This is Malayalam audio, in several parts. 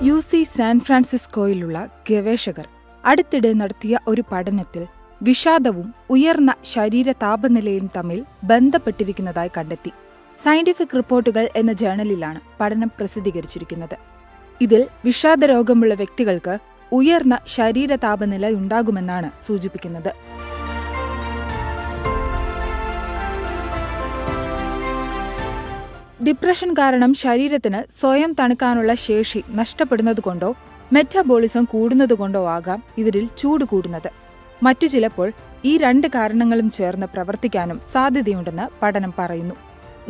UC സാൻ ഫ്രാൻസിസ്കോയിലുള്ള ഗവേഷകർ അടുത്തിടെ നടത്തിയ ഒരു പഠനത്തിൽ വിഷാദവും ഉയർന്ന ശരീര താപനിലയും തമ്മിൽ ബന്ധപ്പെട്ടിരിക്കുന്നതായി കണ്ടെത്തി. സയന്റിഫിക് റിപ്പോർട്ടുകൾ എന്ന ജേണലിലാണ് പഠനം പ്രസിദ്ധീകരിച്ചിരിക്കുന്നത്. ഇതിൽ വിഷാദരോഗമുള്ള വ്യക്തികൾക്ക് ഉയർന്ന ശരീര താപനില ഉണ്ടാകുമെന്നാണ് സൂചിപ്പിക്കുന്നത്. ഡിപ്രഷൻ കാരണം ശരീരത്തിന് സ്വയം തണുക്കാനുള്ള ശേഷി നഷ്ടപ്പെടുന്നതുകൊണ്ടോ മെറ്റബോളിസം കൂടുന്നതുകൊണ്ടോ ആകാം ഇവരിൽ ചൂട് കൂടുന്നത്. മറ്റു ചിലപ്പോൾ ഈ രണ്ട് കാരണങ്ങളും ചേർന്ന് പ്രവർത്തിക്കാനും സാധ്യതയുണ്ടെന്ന് പഠനം പറയുന്നു.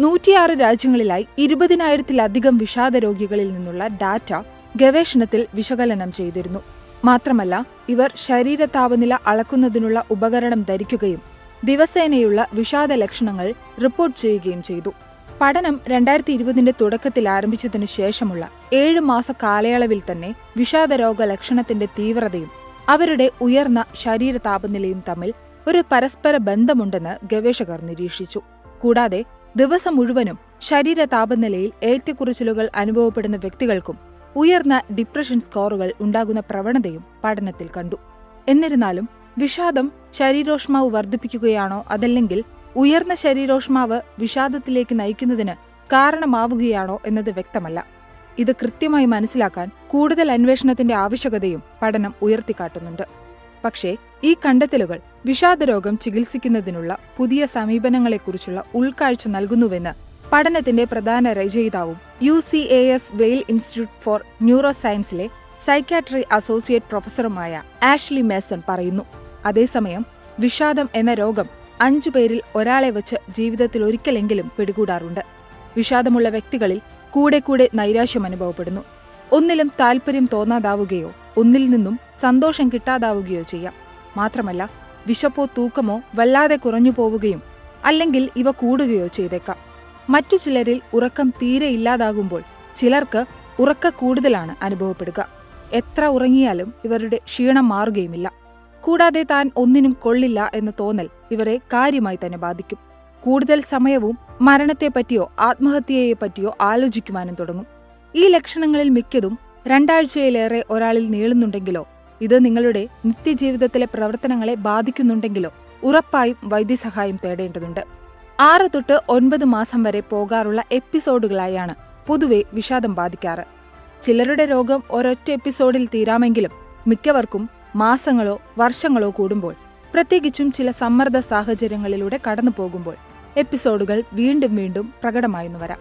106 രാജ്യങ്ങളിലായി 20,000-ലധികം വിഷാദരോഗികളിൽ നിന്നുള്ള ഡാറ്റ ഗവേഷണത്തിൽ വിശകലനം ചെയ്തിരുന്നു. മാത്രമല്ല, ഇവർ ശരീര താപനില അളക്കുന്നതിനുള്ള ഉപകരണം ധരിക്കുകയും ദിവസേനയുള്ള വിഷാദ ലക്ഷണങ്ങൾ റിപ്പോർട്ട് ചെയ്യുകയും ചെയ്തു. പഠനം 2020 തുടക്കത്തിൽ ആരംഭിച്ചതിനു ശേഷമുള്ള 7 മാസ കാലയളവിൽ തന്നെ വിഷാദരോഗ ലക്ഷണത്തിന്റെ തീവ്രതയും അവരുടെ ഉയർന്ന ശരീര താപനിലയും തമ്മിൽ ഒരു പരസ്പര ബന്ധമുണ്ടെന്ന് ഗവേഷകർ നിരീക്ഷിച്ചു. കൂടാതെ ദിവസം മുഴുവനും ശരീര താപനിലയിൽ ഏറ്റക്കുറച്ചിലുകൾ അനുഭവപ്പെടുന്ന വ്യക്തികൾക്കും ഉയർന്ന ഡിപ്രഷൻ സ്കോറുകൾ ഉണ്ടാകുന്ന പ്രവണതയും പഠനത്തിൽ കണ്ടു. എന്നിരുന്നാലും വിഷാദം ശരീരോഷ്മാവ് വർദ്ധിപ്പിക്കുകയാണോ അതല്ലെങ്കിൽ ഉയർന്ന ശരീരോഷ്മാവ് വിഷാദത്തിലേക്ക് നയിക്കുന്നതിന് കാരണമാവുകയാണോ എന്നത് വ്യക്തമല്ല. ഇത് കൃത്യമായി മനസ്സിലാക്കാൻ കൂടുതൽ അന്വേഷണത്തിന്റെ ആവശ്യകതയും പഠനം ഉയർത്തിക്കാട്ടുന്നുണ്ട്. പക്ഷേ ഈ കണ്ടെത്തലുകൾ വിഷാദരോഗം ചികിത്സിക്കുന്നതിനുള്ള പുതിയ സമീപനങ്ങളെക്കുറിച്ചുള്ള ഉൾക്കാഴ്ച നൽകുന്നുവെന്ന് പഠനത്തിന്റെ പ്രധാന രചയിതാവും UCAS Weill Institute for neuro സയൻസിലെ സൈക്യാട്രി അസോസിയേറ്റ് പ്രൊഫസറുമായ ആഷ്ലി മേസൺ പറയുന്നു. അതേസമയം വിഷാദം എന്ന രോഗം 5 പേരിൽ ഒരാളെ വച്ച് ജീവിതത്തിൽ ഒരിക്കലെങ്കിലും പിടികൂടാറുണ്ട്. വിഷാദമുള്ള വ്യക്തികളിൽ കൂടെ നൈരാശ്യം അനുഭവപ്പെടുന്നു. ഒന്നിലും താൽപര്യം തോന്നാതാവുകയോ ഒന്നിൽ നിന്നും സന്തോഷം കിട്ടാതാവുകയോ ചെയ്യാം. മാത്രമല്ല, വിശപ്പോ തൂക്കമോ വല്ലാതെ കുറഞ്ഞു പോവുകയും അല്ലെങ്കിൽ ഇവ കൂടുകയോ ചെയ്തേക്കാം. മറ്റു ചിലരിൽ ഉറക്കം തീരെ ഇല്ലാതാകുമ്പോൾ ചിലർക്ക് ഉറക്ക കൂടുതലാണ് അനുഭവപ്പെടുക. എത്ര ഉറങ്ങിയാലും ഇവരുടെ ക്ഷീണം മാറുകയുമില്ല. കൂടാതെ താൻ ഒന്നിനും കൊള്ളില്ല എന്ന തോന്നൽ ഇവരെ കാര്യമായി തന്നെ ബാധിക്കും. കൂടുതൽ സമയവും മരണത്തെപ്പറ്റിയോ ആത്മഹത്യയെപ്പറ്റിയോ ആലോചിക്കുവാനും തുടങ്ങും. ഈ ലക്ഷണങ്ങളിൽ മിക്കതും 2 ആഴ്ചയിലേറെ ഒരാളിൽ നീളുന്നുണ്ടെങ്കിലോ ഇത് നിങ്ങളുടെ നിത്യജീവിതത്തിലെ പ്രവർത്തനങ്ങളെ ബാധിക്കുന്നുണ്ടെങ്കിലോ ഉറപ്പായും വൈദ്യസഹായം തേടേണ്ടതുണ്ട്. 6 തൊട്ട് 9 മാസം വരെ പോകാറുള്ള എപ്പിസോഡുകളായാണ് പൊതുവെ വിഷാദം ബാധിക്കാറ്. ചിലരുടെ രോഗം ഒരൊറ്റ എപ്പിസോഡിൽ തീരാമെങ്കിലും മിക്കവർക്കും മാസങ്ങളോ വർഷങ്ങളോ കൂടുമ്പോൾ, പ്രത്യേകിച്ചും ചില സമ്മർദ്ദ സാഹചര്യങ്ങളിലൂടെ കടന്നു പോകുമ്പോൾ എപ്പിസോഡുകൾ വീണ്ടും പ്രകടമായെന്നു വരാം.